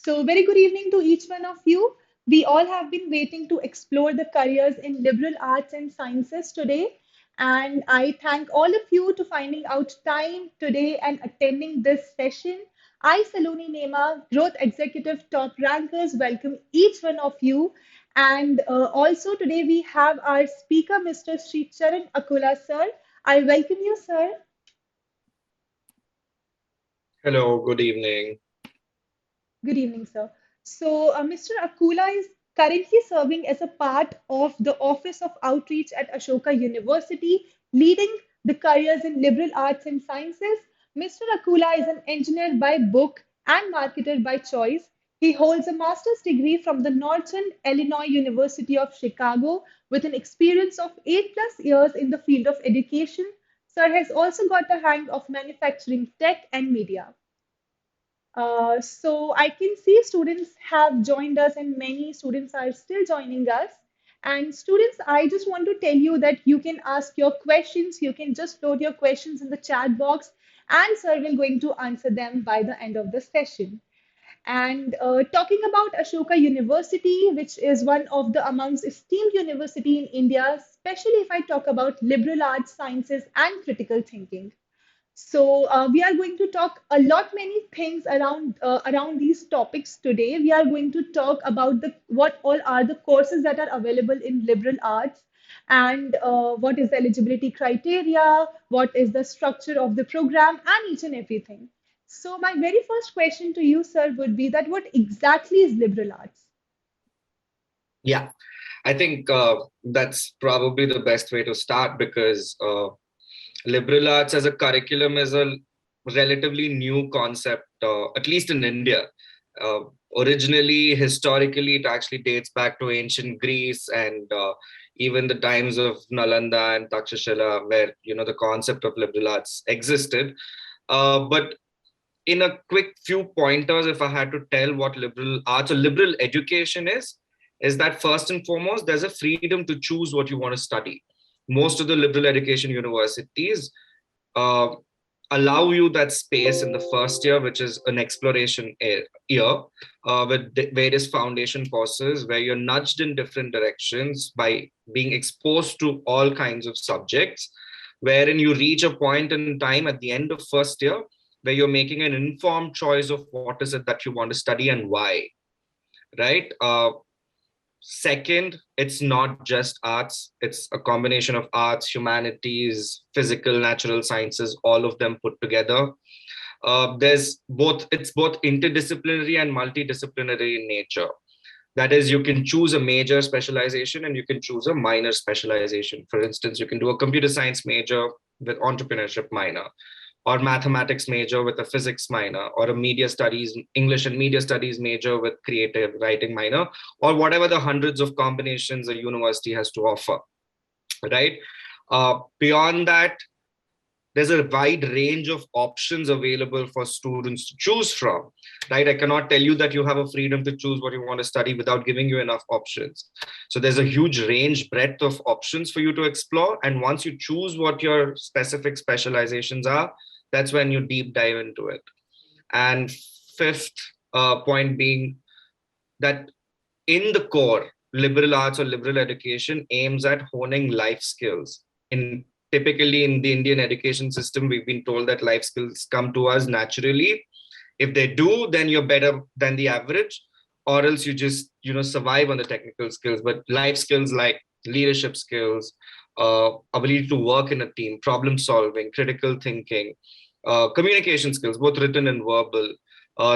So, very good evening to each one of you. We all have been waiting to explore the careers in liberal arts and sciences today. And I thank all of you to finding out time today and attending this session. I, Saloni Nema, Growth Executive Top Rankers, welcome each one of you. And also today we have our speaker, Mr. Sri Charan Akula, sir. I welcome you, sir. Hello, good evening. Good evening, sir. So, Mr. Akula is currently serving as a part of the Office of Outreach at Ashoka University, leading the careers in liberal arts and sciences. Mr. Akula is an engineer by book and marketer by choice. He holds a master's degree from the Northern Illinois University of Chicago with an experience of 8+ years in the field of education. Sir has also got a hang of manufacturing tech and media. So I can see students have joined us and many students are still joining us. And students, I just want to tell you that you can ask your questions. You can just load your questions in the chat box and sir will going to answer them by the end of the session. And talking about Ashoka University, which is one of the amongst esteemed university in India, especially if I talk about liberal arts, sciences, and critical thinking. So we are going to talk a lot many things around these topics today. We are going to talk about the what all are the courses that are available in liberal arts and what is the eligibility criteria, what is the structure of the program, and each and everything. So my very first question to you, sir, would be that what exactly is liberal arts? Yeah, I think that's probably the best way to start because liberal arts as a curriculum is a relatively new concept, at least in India. Uh, Originally, historically, it actually dates back to ancient Greece and even the times of Nalanda and Takshashila, where the concept of liberal arts existed. But in a quick few pointers, if I had to tell what liberal arts or liberal education is that first and foremost, there's a freedom to choose what you want to study. Most of the liberal education universities uh, allow you that space in the first year, which is an exploration year with various foundation courses where you're nudged in different directions by being exposed to all kinds of subjects, wherein you reach a point in time at the end of first year where you're making an informed choice of what is it that you want to study and why, right? Second, it's not just arts, it's a combination of arts, humanities, physical, natural sciences, all of them put together. It's both interdisciplinary and multidisciplinary in nature. That is, you can choose a major specialization and you can choose a minor specialization. For instance, you can do a computer science major with entrepreneurship minor, or mathematics major with a physics minor, or a media studies, English and media studies major with creative writing minor, or whatever the hundreds of combinations a university has to offer, right? Beyond that, there's a wide range of options available for students to choose from, right? I cannot tell you that you have a freedom to choose what you want to study without giving you enough options. So there's a huge range, breadth of options for you to explore. And once you choose what your specific specializations are, that's when you deep dive into it. And fifth point being that in the core, liberal arts or liberal education aims at honing life skills. In typically in the Indian education system, we've been told that life skills come to us naturally. If they do, then you're better than the average, or else you just survive on the technical skills. But life skills like leadership skills, ability to work in a team, problem solving, critical thinking, communication skills, both written and verbal,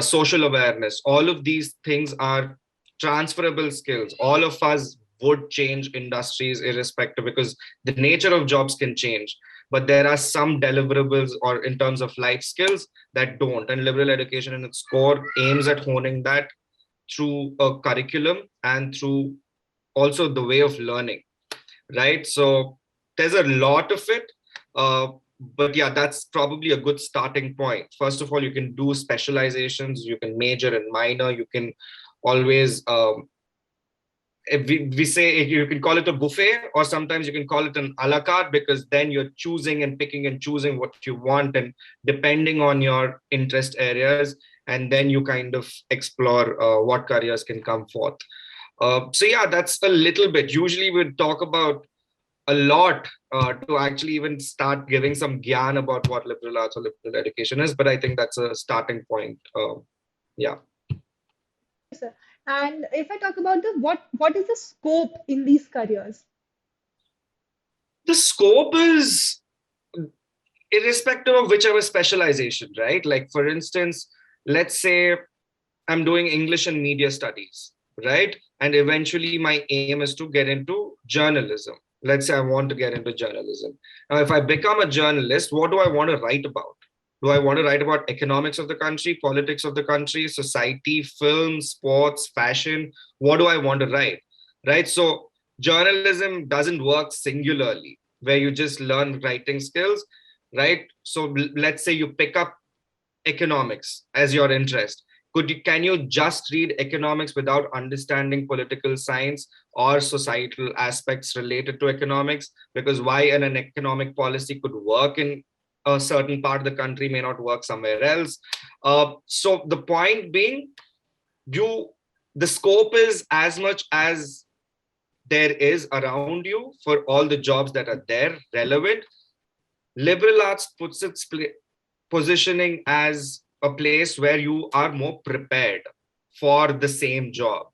social awareness, all of these things are transferable skills. All of us would change industries irrespective because the nature of jobs can change. But there are some deliverables or in terms of life skills that don't. And liberal education in its core aims at honing that through a curriculum and through also the way of learning, right? So there's a lot of it. But yeah, that's probably a good starting point. First of all, you can do specializations, you can major and minor, you can always if we say you can call it a buffet, or sometimes you can call it an a la carte, because then you're choosing and picking and choosing what you want, and depending on your interest areas, and then you kind of explore what careers can come forth. So yeah, that's a little bit. Usually we talk about a lot to actually even start giving some gyan about what liberal arts or liberal education is, but I think that's a starting point. Yeah. Yes, sir. And if I talk about the what is the scope in these careers? The scope is irrespective of whichever specialization, right? Like, for instance, let's say I'm doing English and media studies, right? And eventually my aim is to get into journalism. Let's say I want to get into journalism. Now, if I become a journalist, what do I want to write about? Do I want to write about economics of the country, politics of the country, society, film, sports, fashion? What do I want to write? Right? So journalism doesn't work singularly, where you just learn writing skills, right? So let's say you pick up economics as your interest. Can you just read economics without understanding political science or societal aspects related to economics? Because why an economic policy could work in a certain part of the country may not work somewhere else. So the point being, you the scope is as much as there is around you for all the jobs that are there relevant. Liberal arts puts its positioning as a place where you are more prepared for the same job,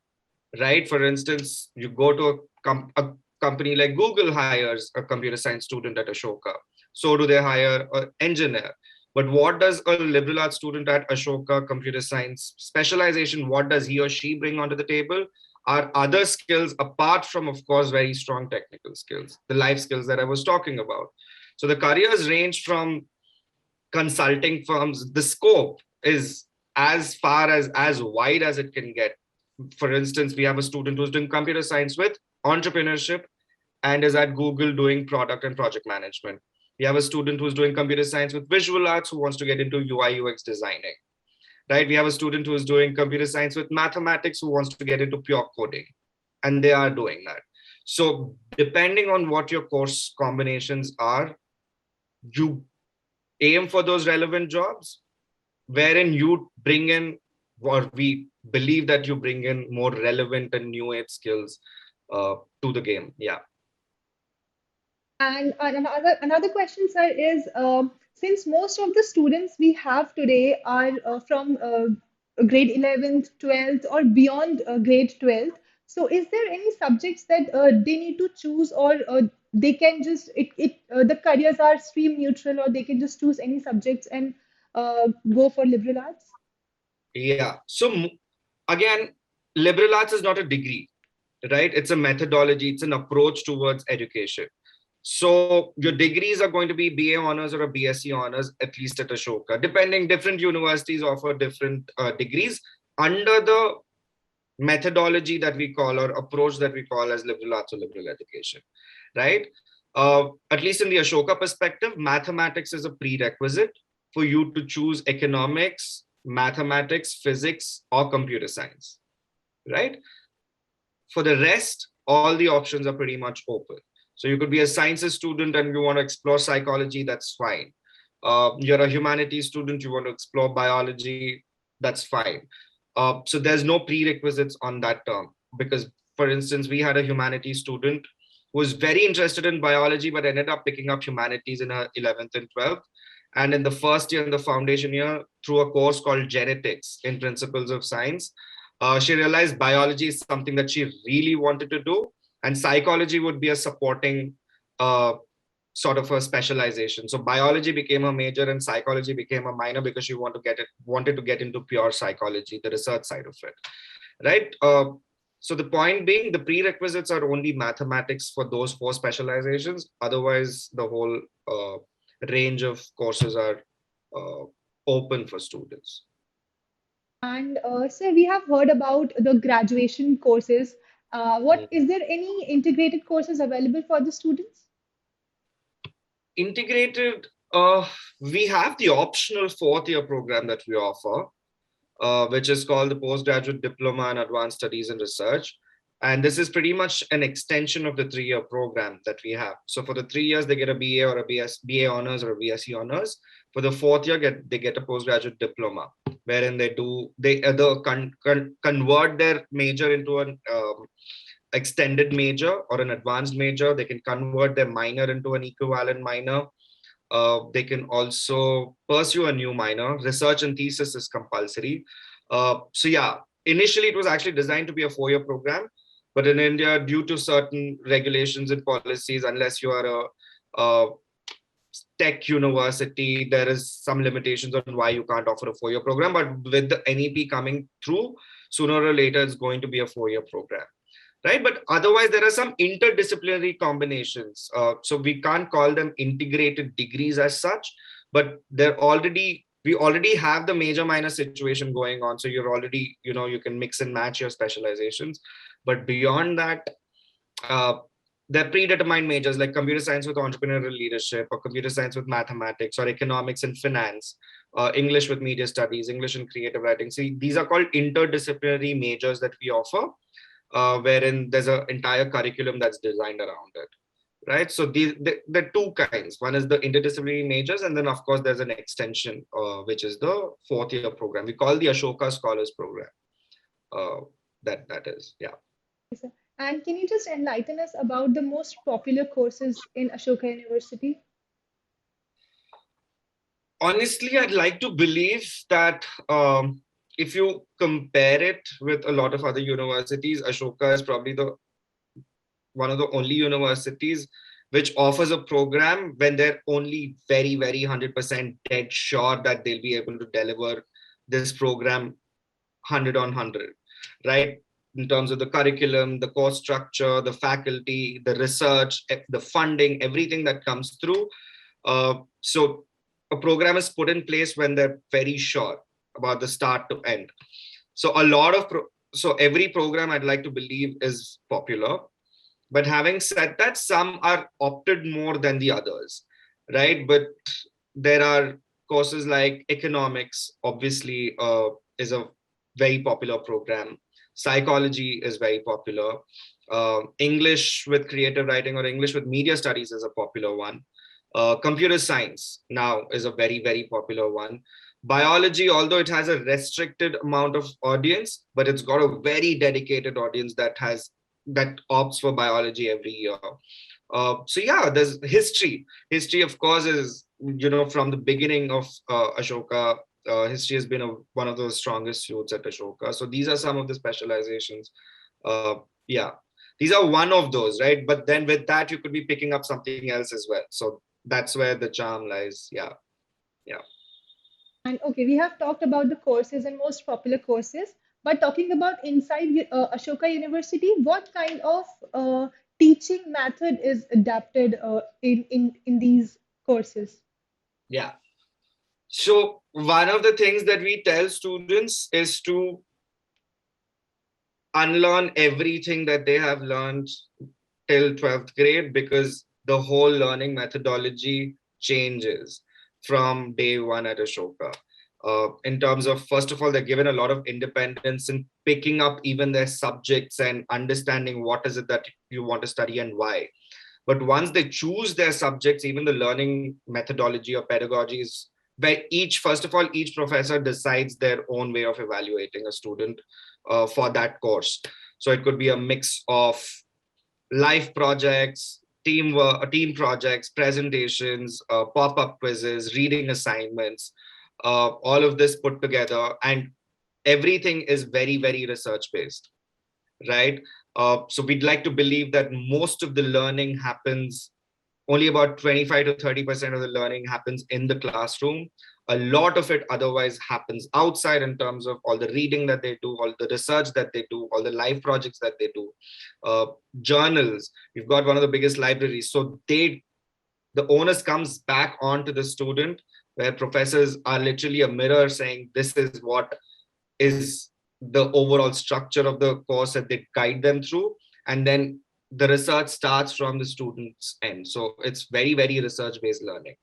right? For instance, you go to a company like Google hires a computer science student at Ashoka. So do they hire an engineer. But what does a liberal arts student at Ashoka computer science specialization, what does he or she bring onto the table? Are other skills apart from, of course, very strong technical skills, the life skills that I was talking about. So the careers range from consulting firms. The scope is as far as wide as it can get. For instance, we have a student who's doing computer science with entrepreneurship and is at Google doing product and project management. We have a student who's doing computer science with visual arts who wants to get into UI UX designing, right? We have a student who is doing computer science with mathematics who wants to get into pure coding, and they are doing that. So depending on what your course combinations are, you aim for those relevant jobs wherein you bring in, or we believe that you bring in, more relevant and new age skills to the game. Yeah. And another question, sir, is since most of the students we have today are from grade 11th, 12th, or beyond grade 12th, so is there any subjects that they need to choose, or they can just the careers are stream neutral, or they can just choose any subjects and go for liberal arts? Yeah. So again, liberal arts is not a degree, right? It's a methodology, it's an approach towards education. So your degrees are going to be BA honors or a BSc honors, at least at Ashoka. Depending, different universities offer different degrees under the methodology that we call, or approach that we call, as liberal arts or liberal education, right? At least in the Ashoka perspective, mathematics is a prerequisite for you to choose economics, mathematics, physics, or computer science, right? For the rest, all the options are pretty much open. So you could be a sciences student and you want to explore psychology, that's fine. You're a humanities student, you want to explore biology, that's fine. So there's no prerequisites on that term, because, for instance, we had a humanities student who was very interested in biology but ended up picking up humanities in her 11th and 12th. And in the first year, in the foundation year, through a course called Genetics in Principles of Science, she realized biology is something that she really wanted to do, and psychology would be a supporting uh, sort of a specialization. So biology became a major and psychology became a minor, because she wanted to get into pure psychology, the research side of it, right? So the point being, the prerequisites are only mathematics for those four specializations. Otherwise, the whole range of courses are uh, open for students. And sir, we have heard about the graduation courses. What is there any integrated courses available for the students? Integrated, we have the optional fourth year program that we offer, which is called the Postgraduate Diploma in Advanced Studies and Research. And this is pretty much an extension of the 3-year program that we have. So for the 3 years, they get a BA or a BA honors or a BSc honors. For the 4th year, they get a postgraduate diploma, wherein they either convert their major into an extended major or an advanced major. They can convert their minor into an equivalent minor. They can also pursue a new minor. Research and thesis is compulsory. So yeah, initially it was actually designed to be a 4-year program, but in India, due to certain regulations and policies, unless you are a tech university, there is some limitations on why you can't offer a 4-year program. But with the NEP coming through, sooner or later, it's going to be a 4-year program. Right, but otherwise there are some interdisciplinary combinations. So we can't call them integrated degrees as such, but we already have the major minor situation going on. So you're already, you can mix and match your specializations. But beyond that, they're predetermined majors like computer science with entrepreneurial leadership, or computer science with mathematics, or economics and finance, English with media studies, English and creative writing. See, these are called interdisciplinary majors that we offer. Wherein there's an entire curriculum that's designed around it, right? So the 2 kinds. One is the interdisciplinary majors, and then of course there's an extension, which is the 4th year program. We call the Ashoka Scholars Program. That is, yeah. Yes, sir. And can you just enlighten us about the most popular courses in Ashoka University? Honestly, I'd like to believe that if you compare it with a lot of other universities, Ashoka is probably one of the only universities which offers a program when they're only very, very 100% dead sure that they'll be able to deliver this program 100 on 100, right? In terms of the curriculum, the course structure, the faculty, the research, the funding, everything that comes through. So a program is put in place when they're very sure about the start to end. So so every program, I'd like to believe, is popular. But having said that, some are opted more than the others, right? But there are courses like economics, obviously, is a very popular program. Psychology is very popular. English with creative writing or English with media studies is a popular one. Computer science now is a very, very popular one. Biology, although it has a restricted amount of audience, but it's got a very dedicated audience that opts for biology every year. So yeah, there's history. History, of course, is, from the beginning of Ashoka, history has been one of the strongest suits at Ashoka. So these are some of the specializations. Yeah, these are one of those, right? But then with that, you could be picking up something else as well. So that's where the charm lies. Yeah. And okay, we have talked about the courses and most popular courses, but talking about inside Ashoka University, what kind of teaching method is adapted in these courses? Yeah. So one of the things that we tell students is to unlearn everything that they have learned till 12th grade, because the whole learning methodology changes from day one at Ashoka. In terms of, first of all, they're given a lot of independence in picking up even their subjects and understanding what is it that you want to study and why. But once they choose their subjects, even the learning methodology or pedagogy is where first of all, each professor decides their own way of evaluating a student for that course. So it could be a mix of live projects, team projects, presentations, pop-up quizzes, reading assignments, all of this put together, and everything is very, very research-based, right? So we'd like to believe that most of the learning happens, only about 25 to 30% of the learning happens in the classroom. A lot of it otherwise happens outside, in terms of all the reading that they do, all the research that they do, all the live projects that they do, journals. We've got one of the biggest libraries. So the onus comes back onto the student, where professors are literally a mirror saying, this is what is the overall structure of the course that they guide them through. And then the research starts from the student's end. So it's very, very research-based learning,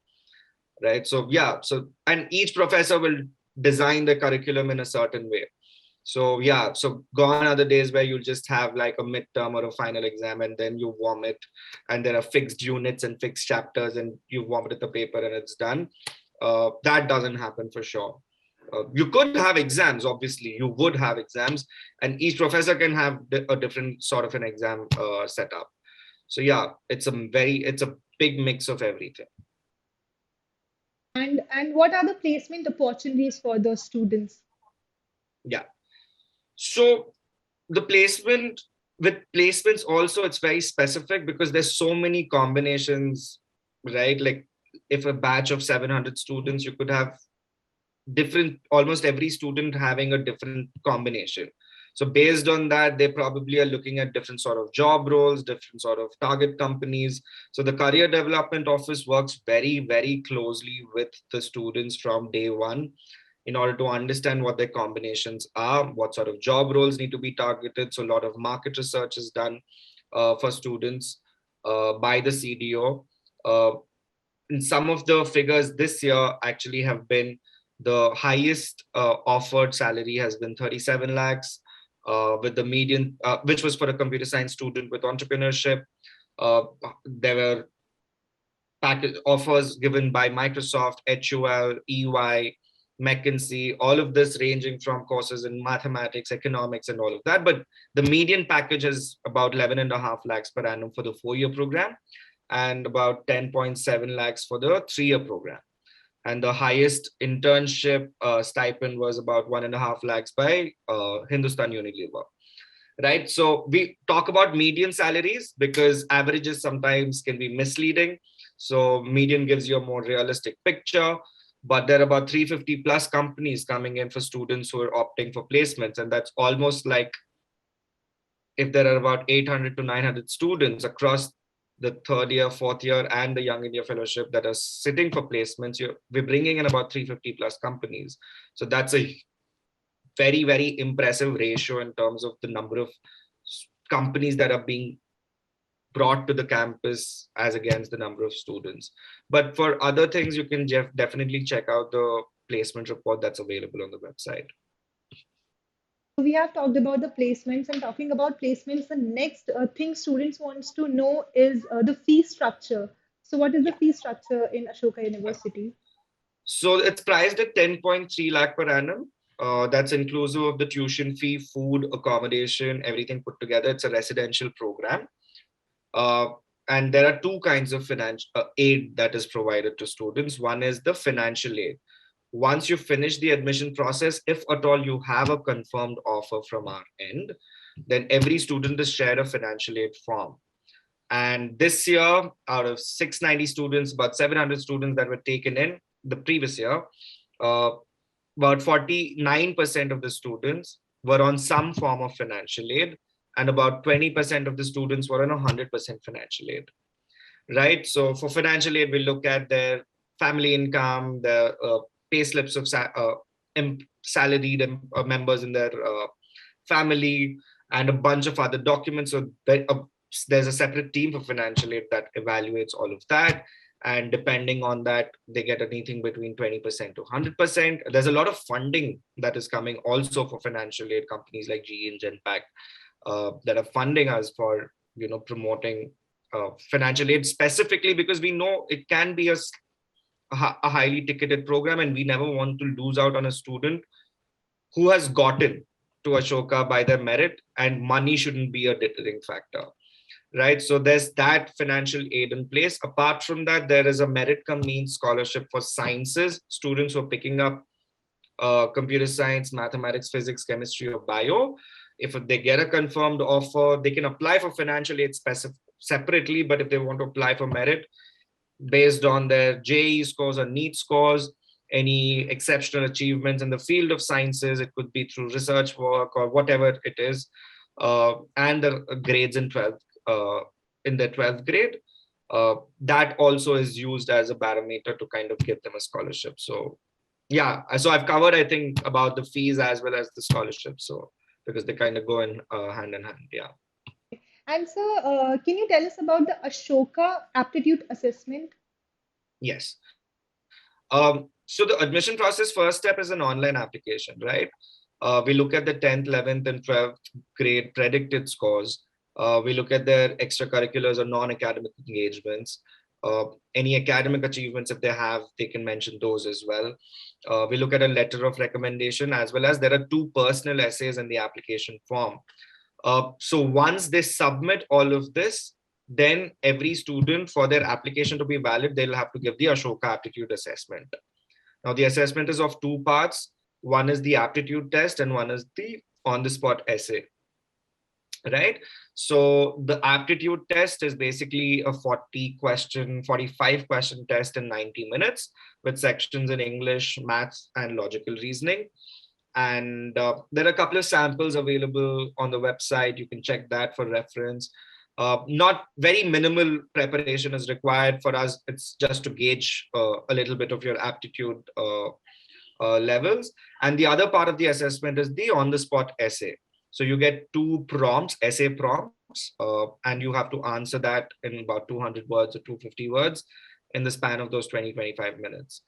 right? So yeah, and each professor will design the curriculum in a certain way. So yeah, so gone are the days where you'll just have like a midterm or a final exam and then you vomit, and there are fixed units and fixed chapters and you vomited the paper and it's done. That doesn't happen for sure. You could have exams, obviously, you would have exams, and each professor can have a different sort of an exam setup. So yeah, it's a big mix of everything. And what are the placement opportunities for the students? Yeah. So the placement with placements also, it's very specific because there's so many combinations, right? Like if a batch of 700 students, you could have different, almost every student having a different combination. So based on that, they probably are looking at different sort of job roles, different sort of target companies. So the career development office works very, very closely with the students from day one in order to understand what their combinations are, what sort of job roles need to be targeted. So a lot of market research is done for students by the CDO. And some of the figures this year actually have been the highest offered salary has been 37 lakhs, with the median, which was for a computer science student with entrepreneurship. There were package offers given by Microsoft, HUL, EY, McKinsey, all of this ranging from courses in mathematics, economics, and all of that. But the median package is about 11 and a half lakhs per annum for the 4-year program and about 10.7 lakhs for the 3-year program. And the highest internship stipend was about 1.5 lakhs by Hindustan Unilever. Right. So we talk about median salaries because averages sometimes can be misleading. So median gives you a more realistic picture. But there are about 350 plus companies coming in for students who are opting for placements. And that's almost like if there are about 800 to 900 students across the 3rd year, 4th year, and the Young India Fellowship that are sitting for placements, we're bringing in about 350 plus companies. So that's a very, very impressive ratio in terms of the number of companies that are being brought to the campus as against the number of students. But for other things, you can definitely check out the placement report that's available on the website. We have talked about the placements, and talking about placements, the next thing students wants to know is the fee structure. So what is the Yeah. fee structure in Ashoka University? So it's priced at 10.3 lakh per annum. That's inclusive of the tuition fee, food, accommodation, everything put together. It's a residential program. Uh, and there are two kinds of financial aid that is provided to students. One is the financial aid. Once you finish the admission process, if at all you have a confirmed offer from our end, then every student is shared a financial aid form. And this year, out of 690 students, about 700 students that were taken in the previous year, uh, about 49% of the students were on some form of financial aid, and about 20% of the students were on 100% financial aid. Right. So for financial aid, we look at their family income, the pay slips of salaried members in their family, and a bunch of other documents. So there's a separate team for financial aid that evaluates all of that. And depending on that, they get anything between 20% to 100%. There's a lot of funding that is coming also for financial aid companies like GE and Genpact that are funding us for promoting financial aid specifically because we know it can be a highly ticketed program, and we never want to lose out on a student who has gotten to Ashoka by their merit, and money shouldn't be a deterring factor. Right. So there's that financial aid in place. Apart from that, there is a merit cum means scholarship for sciences, students who are picking up computer science, mathematics, physics, chemistry, or bio. If they get a confirmed offer, they can apply for financial aid separately. But if they want to apply for merit based on their JEE scores or NEET scores, any exceptional achievements in the field of sciences, it could be through research work or whatever it is, and the grades in their 12th grade. That also is used as a barometer to kind of give them a scholarship. So yeah, so I've covered, I think, about the fees as well as the scholarship. So because they kind of go in hand in hand. Yeah. And so, can you tell us about the Ashoka Aptitude Assessment? Yes. So the admission process first step is an online application, right? We look at the 10th, 11th, and 12th grade predicted scores. We look at their extracurriculars or non-academic engagements. Any academic achievements, if they have, they can mention those as well. We look at a letter of recommendation, as well as there are 2 personal essays in the application form. So once they submit all of this, then every student, for their application to be valid, they'll have to give the Ashoka Aptitude Assessment. Now, the assessment is of 2 parts. One is the aptitude test and one is the on-the-spot essay, right? So the aptitude test is basically a 45 question test in 90 minutes with sections in English, maths, and logical reasoning. And there are a couple of samples available on the website. You can check that for reference. Not very minimal preparation is required for us. It's just to gauge a little bit of your aptitude levels. And the other part of the assessment is the on-the-spot essay. So you get 2 prompts, essay prompts, and you have to answer that in about 200 words or 250 words in the span of those 20-25 minutes.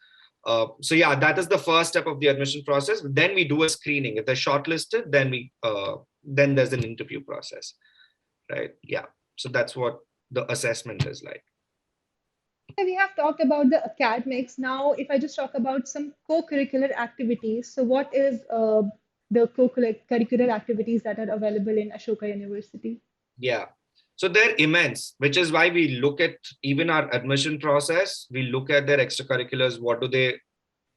So yeah, that is the first step of the admission process. Then we do a screening. If they're shortlisted, then there's an interview process, right? Yeah. So that's what the assessment is like. We have talked about the academics. Now, if I just talk about some co-curricular activities, so what is the co-curricular activities that are available in Ashoka University? Yeah. So they're immense, which is why we look at even our admission process. We look at their extracurriculars. What do they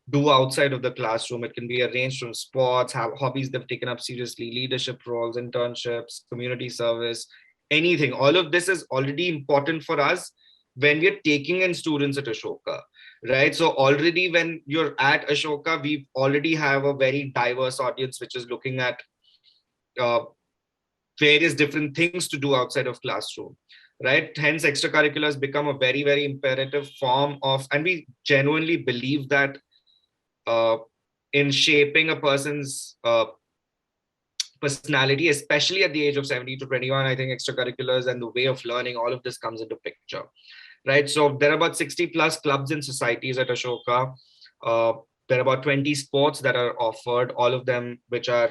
do outside of the classroom? It can be arranged from sports, have hobbies they've taken up seriously, leadership roles, internships, community service, anything. All of this is already important for us when we're taking in students at Ashoka, right? So already when you're at Ashoka, we already have a very diverse audience, which is looking at uh, various different things to do outside of classroom, right? Hence extracurriculars become a very, very imperative form of, and we genuinely believe that uh, in shaping a person's personality, especially at the age of 17 to 21, I think extracurriculars and the way of learning, all of this comes into picture, right? So there are about 60 plus clubs and societies at Ashoka. There are about 20 sports that are offered, all of them which are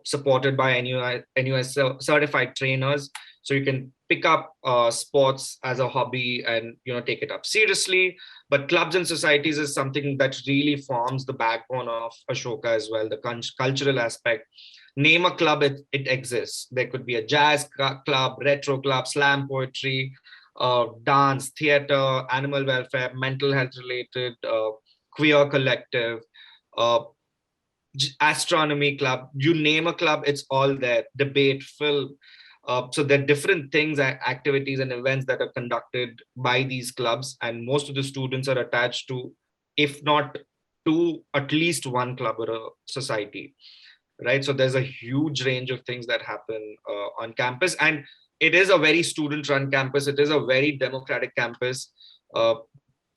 supported by NUS certified trainers. So you can pick up sports as a hobby and take it up seriously. But clubs and societies is something that really forms the backbone of Ashoka as well, the cultural aspect. Name a club, it exists. There could be a jazz club, retro club, slam poetry, dance, theater, animal welfare, mental health related, queer collective, astronomy club. You name a club, it's all there. Debate, film. So there are different things, activities and events that are conducted by these clubs, and most of the students are attached to, if not to, at least one club or a society, right? So there's a huge range of things that happen on campus, and it is a very student-run campus. It is a very democratic campus.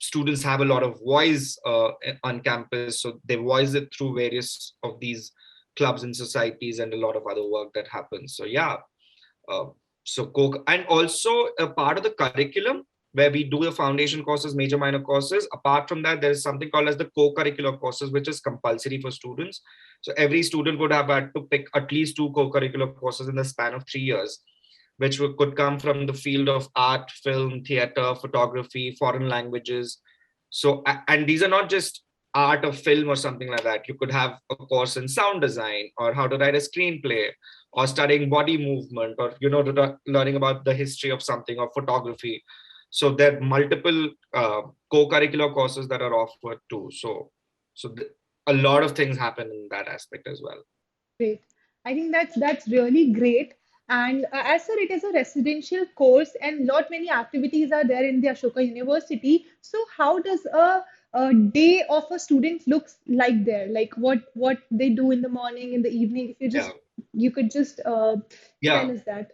Students have a lot of voice on campus, so they voice it through various of these clubs and societies and a lot of other work that happens. So yeah, and also a part of the curriculum where we do the foundation courses, major minor courses. Apart from that, there is something called as the co-curricular courses, which is compulsory for students. So every student would have had to pick at least 2 co-curricular courses in the span of 3 years, which could come from the field of art, film, theater, photography, foreign languages. So, and these are not just art or film or something like that. You could have a course in sound design, or how to write a screenplay, or studying body movement, or learning about the history of something, or photography. So there are multiple co-curricular courses that are offered too. So a lot of things happen in that aspect as well. Great. I think that's really great. And as sir, it is a residential course, and lot many activities are there in the Ashoka University. So how does a day of a student looks like there? Like what they do in the morning, in the evening? If Yeah. you could just tell Yeah. us that.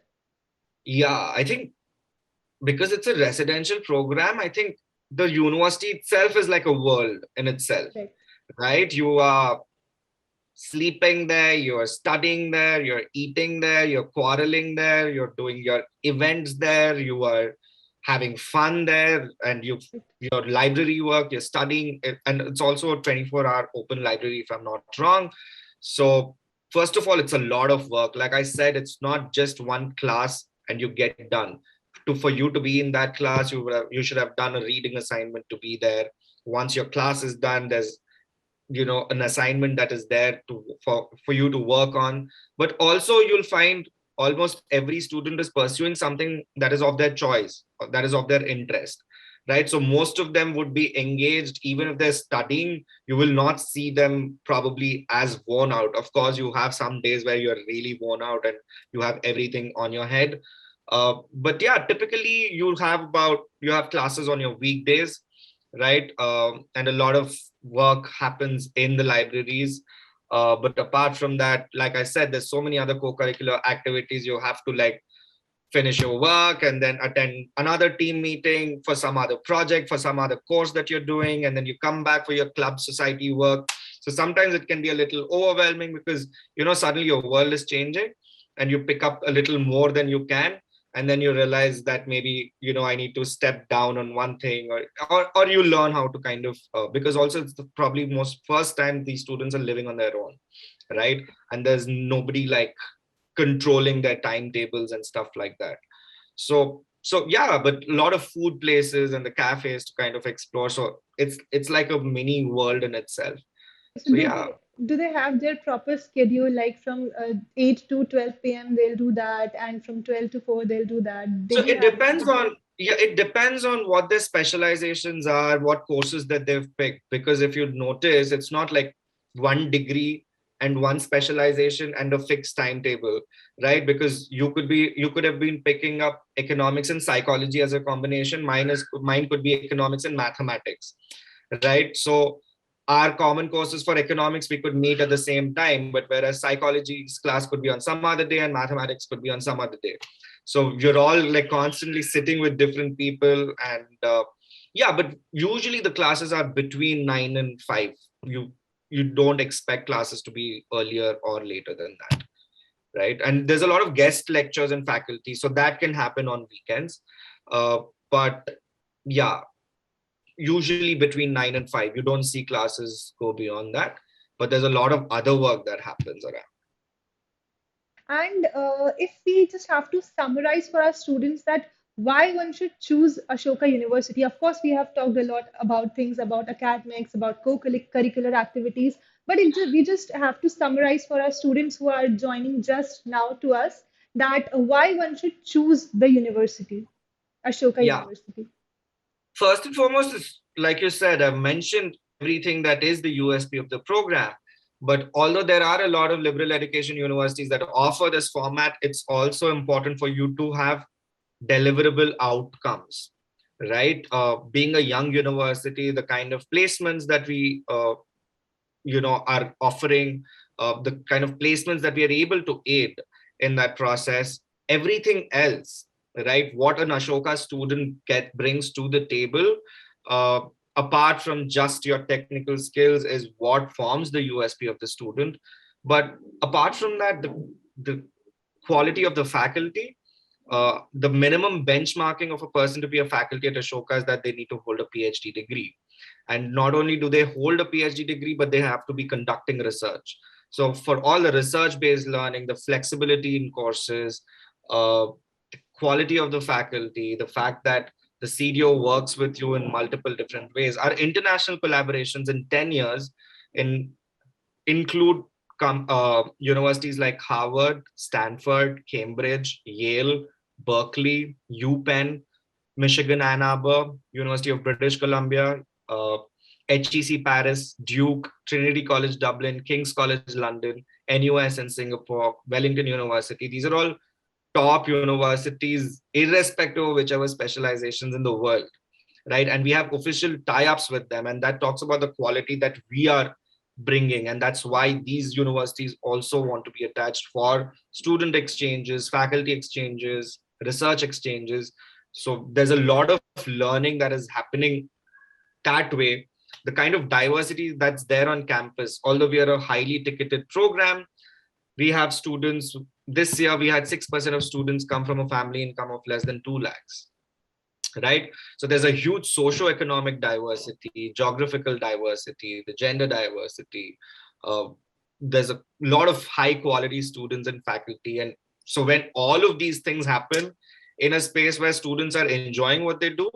Yeah. I think because it's a residential program, I think the university itself is like a world in itself, Right. right? You are sleeping there, you're studying there, you're eating there, you're quarreling there, you're doing your events there, you are having fun there, and your library work, you're studying, and it's also a 24-hour open library, if I'm not wrong. So first of all, it's a lot of work. Like I said, it's not just one class and you get done. For you to be in that class, you should have done a reading assignment to be there. Once your class is done, there's an assignment that is there for you to work on. But also you'll find almost every student is pursuing something that is of their choice, or that is of their interest, right? So most of them would be engaged. Even if they're studying, you will not see them probably as worn out. Of course, you have some days where you're really worn out and you have everything on your head. But yeah, typically you have classes on your weekdays, right? And a lot of work happens in the libraries. But apart from that, like I said, there's so many other co-curricular activities. You have to like finish your work and then attend another team meeting for some other project, for some other course that you're doing, and then you come back for your club society work. So sometimes it can be a little overwhelming because suddenly your world is changing and you pick up a little more than you can, and then you realize that maybe I need to step down on one thing, or you learn how to kind of because also it's probably most first time these students are living on their own, right? And there's nobody like controlling their timetables and stuff like that. So yeah, but a lot of food places and the cafes to kind of explore. So it's like a mini world in itself. So So yeah. do they have their proper schedule, like from 8 to 12 p.m. they'll do that, and from 12 to 4 they'll do that? They So do it have a depends schedule. on, yeah, it depends on what their specializations are, what courses that they've picked. Because if you notice, it's not like one degree and one specialization and a fixed timetable, right? Because you could have been picking up economics and psychology as a combination. Mine could be economics and mathematics, right? So our common courses for economics we could meet at the same time, but whereas psychology's class could be on some other day and mathematics could be on some other day. So you're all like constantly sitting with different people, and yeah, but usually the classes are between 9 and 5. You don't expect classes to be earlier or later than that, right? And there's a lot of guest lectures and faculty, so that can happen on weekends. But yeah, usually between 9 and 5 you don't see classes go beyond that, but there's a lot of other work that happens around. And if we just have to summarize for our students that why one should choose Ashoka University, of course, we have talked a lot about things about academics, about co-curricular activities, but we just have to summarize for our students who are joining just now to us that why one should choose the university, Ashoka Yeah, University. first and foremost is, like you said, I've mentioned everything that is the USP of the program. But although there are a lot of liberal education universities that offer this format, it's also important for you to have deliverable outcomes, right? Being a young university, the kind of placements that we are offering, the kind of placements that we are able to aid in that process, everything else, right? What an Ashoka student brings to the table, uh, apart from just your technical skills, is what forms the USP of the student. But apart from that, the quality of the faculty, the minimum benchmarking of a person to be a faculty at Ashoka is that they need to hold a PhD degree. And not only do they hold a PhD degree, but they have to be conducting research. So for all the research-based learning, the flexibility in courses, the quality of the faculty, the fact that the CDO works with you in multiple different ways. Our international collaborations in 10 years in include universities like Harvard, Stanford, Cambridge, Yale, Berkeley, UPenn, Michigan Ann Arbor, University of British Columbia, uh, HEC Paris, Duke, Trinity College Dublin, King's College London, NUS in Singapore, Wellington University. These are all top universities, irrespective of whichever specializations in the world, right? And we have official tie-ups with them, and that talks about the quality that we are bringing. And that's why these universities also want to be attached for student exchanges, faculty exchanges, research exchanges. So there's a lot of learning that is happening that way. The kind of diversity that's there on campus, although we are a highly ticketed program, we have students. This year we had 6% of students come from a family income of less than 2 lakhs, right? So there's a huge socio-economic diversity, geographical diversity, the gender diversity, uh, there's a lot of high quality students and faculty. And so when all of these things happen in a space where students are enjoying what they do,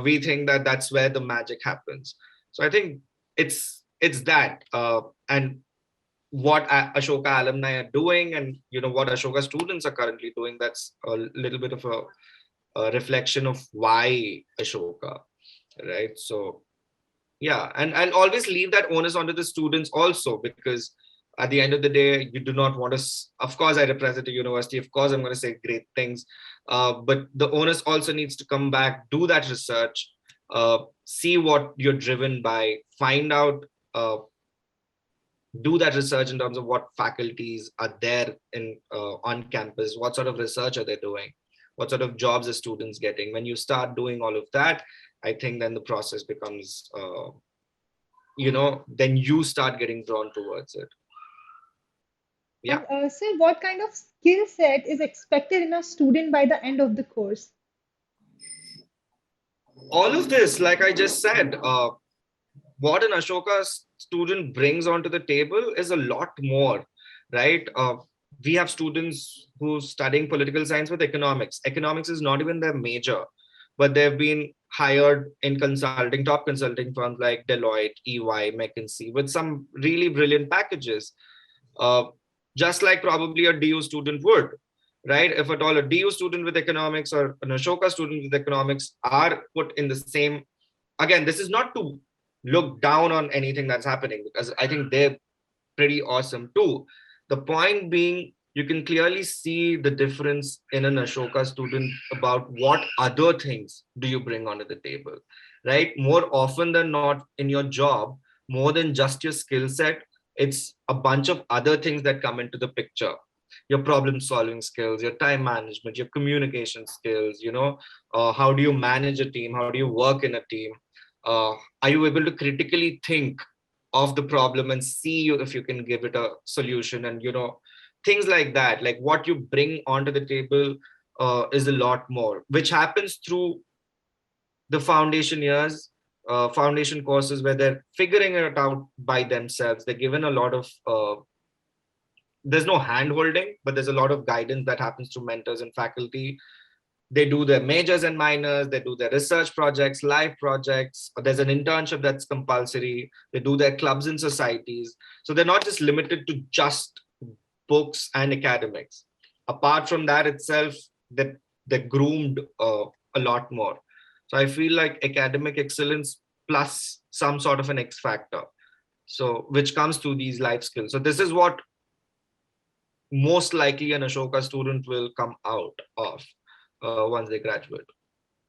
we think that that's where the magic happens. So I think it's that, and what Ashoka alumni are doing, and what Ashoka students are currently doing, that's a little bit of a reflection of why Ashoka, right? So yeah, and always leave that onus onto the students also, because at the end of the day, you do not want to, of course I represent a university, of course I'm going to say great things, but the onus also needs to come back, do that research, see what you're driven by, find out, do that research in terms of what faculties are there in on campus, what sort of research are they doing, what sort of jobs are students getting. When you start doing all of that, I think then the process becomes, then you start getting drawn towards it. Yeah. And sir, what kind of skill set is expected in a student by the end of the course? All of this, like I just said, what an Ashoka student brings onto the table is a lot more, right? We have students who studying political science with economics. Economics is not even their major, but they've been hired in consulting, top consulting firms like Deloitte, EY, McKinsey, with some really brilliant packages. Uh, just like probably a DU student would, right? If at all a DU student with economics or an Ashoka student with economics are put in the same, again, this is not to look down on anything that's happening, because I think they're pretty awesome too. The point being, you can clearly see the difference in an Ashoka student about what other things do you bring onto the table, right? More often than not in your job, more than just your skill set, it's a bunch of other things that come into the picture. Your problem solving skills, your time management, your communication skills, how do you manage a team, how do you work in a team, are you able to critically think of the problem and see if you can give it a solution, and things like that. Like what you bring onto the table is a lot more, which happens through the foundation years, foundation courses, where they're figuring it out by themselves. They're given a lot of there's no hand holding, but there's a lot of guidance that happens through mentors and faculty. They do their majors and minors, they do their research projects, live projects, there's an internship that's compulsory, they do their clubs and societies. So they're not just limited to just books and academics. Apart from that itself, they're groomed a lot more. So I feel like academic excellence plus some sort of an X factor, so which comes through these life skills. So this is what most likely an Ashoka student will come out of once they graduate.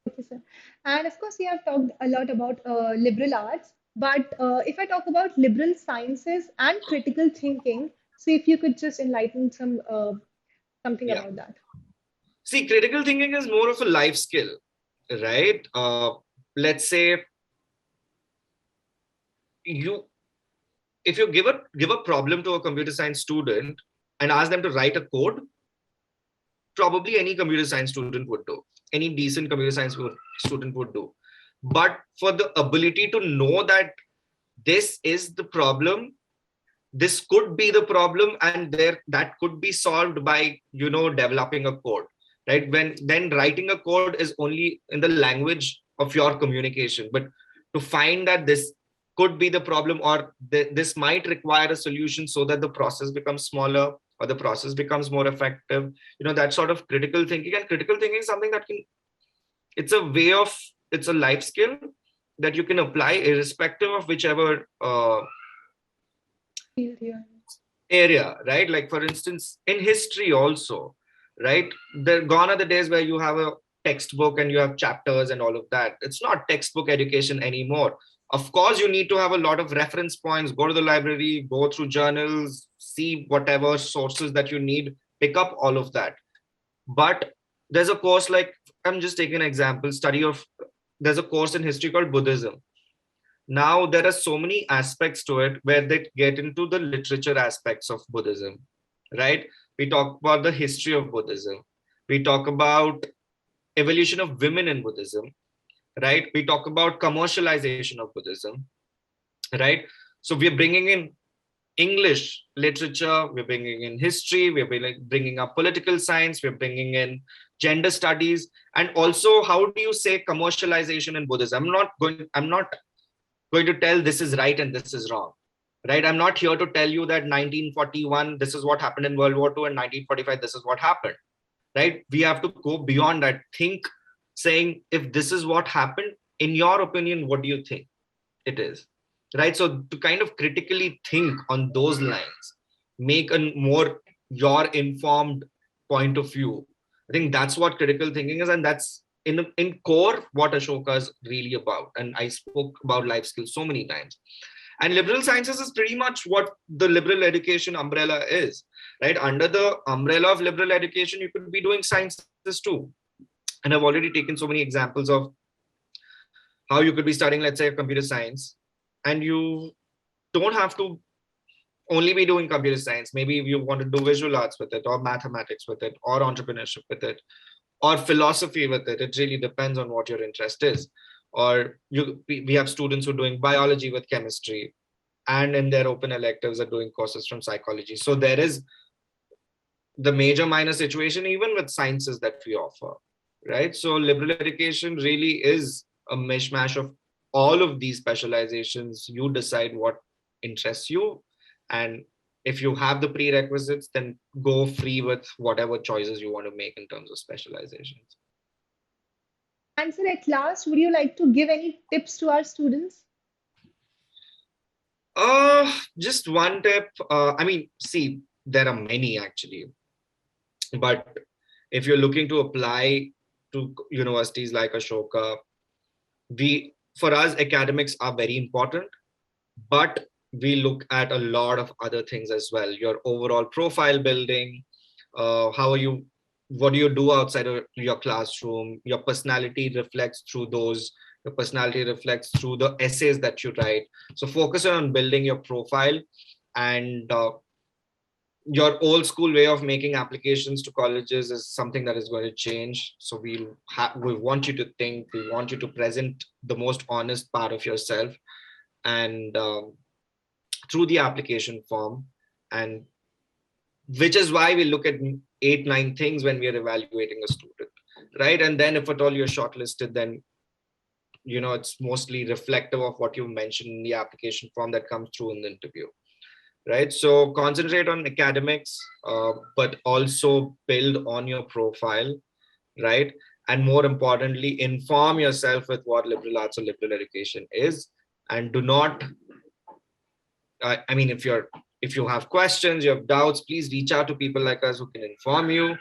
Okay, sir. And of course, we have talked a lot about liberal arts, but if I talk about liberal sciences and critical thinking, so if you could just enlighten something Yeah. about that. See, critical thinking is more of a life skill, right? Let's say you, if you give a problem to a computer science student and ask them to write a code, probably any computer science student would do. Any decent computer science student would do. But for the ability to know that this is the problem, this could be the problem, and there that could be solved by developing a code, right? When then writing a code is only in the language of your communication, but to find that this could be the problem, or this might require a solution so that the process becomes smaller or the process becomes more effective, that sort of critical thinking. And critical thinking is something that can, it's a way of, it's a life skill that you can apply irrespective of whichever Yeah. area, right? Like for instance, in history also, right? There gone are the days where you have a textbook and you have chapters and all of that. It's not textbook education anymore. Of course, you need to have a lot of reference points, go to the library, go through journals, see whatever sources that you need, pick up all of that. But there's a course, like I'm just taking an example, study of, there's a course in history called Buddhism. Now there are so many aspects to it where they get into the literature aspects of Buddhism, right? We talk about the history of Buddhism, we talk about evolution of women in Buddhism, right? We talk about commercialization of Buddhism, right? So we're bringing in English literature, we're bringing in history, bringing up political science, we're bringing in gender studies, and also how do you say commercialization in Buddhism? I'm not going to tell this is right and this is wrong, right? I'm not here to tell you that 1941 this is what happened in World War II and 1945 this is what happened, right? We have to go beyond that. Think, saying if this is what happened, in your opinion, what do you think it is, right? So to kind of critically think on those lines, make a more your informed point of view. I think that's what critical thinking is, and that's in core what Ashoka is really about. And I spoke about life skills so many times. And liberal sciences is pretty much what the liberal education umbrella is, right? Under the umbrella of liberal education, you could be doing sciences too. And I've already taken so many examples of how you could be studying, let's say, computer science, and you don't have to only be doing computer science. Maybe you want to do visual arts with it, or mathematics with it, or entrepreneurship with it, or philosophy with it. It really depends on what your interest is. Or we have students who are doing biology with chemistry, and in their open electives are doing courses from psychology. So there is the major minor situation even with sciences that we offer, right? So liberal education really is a mishmash of all of these specializations. You decide what interests you, and if you have the prerequisites, then go free with whatever choices you want to make in terms of specializations. And sir, at last, would you like to give any tips to our students? Just one tip. I mean, see, there are many actually, but if you're looking to apply to universities like Ashoka, we for us academics are very important, but we look at a lot of other things as well. Your overall profile building, how are you, what do you do outside of your classroom? Your personality reflects through those. Your personality reflects through the essays that you write. So focus on building your profile, and your old school way of making applications to colleges is something that is going to change. So we want you to think, we want you to present the most honest part of yourself, and through the application form, and which is why we look at 8 9 things when we are evaluating a student, right? And then if at all you're shortlisted, then it's mostly reflective of what you mentioned in the application form that comes through in the interview, right? So concentrate on academics, but also build on your profile, right? And more importantly, inform yourself with what liberal arts or liberal education is. And do not, I mean, if you have questions, you have doubts, please reach out to people like us who can inform you.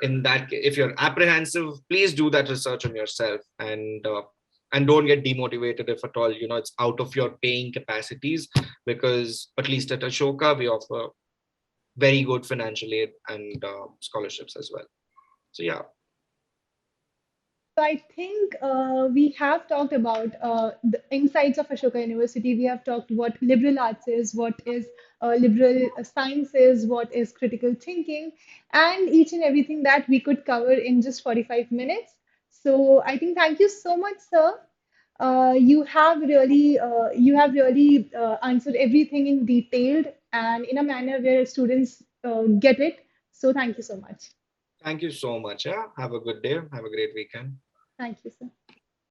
In that, if you're apprehensive, please do that research on yourself, and don't get demotivated if at all it's out of your paying capacities, because at least at Ashoka we offer very good financial aid and scholarships as well. So yeah. So I think we have talked about the insights of Ashoka University. We have talked what liberal arts is, what is liberal science is, what is critical thinking, and each and everything that we could cover in just 45 minutes. So I think thank you so much, sir. You have really answered everything in detailed and in a manner where students get it. So thank you so much. Thank you so much. Yeah, have a good day, have a great weekend. Thank you, sir.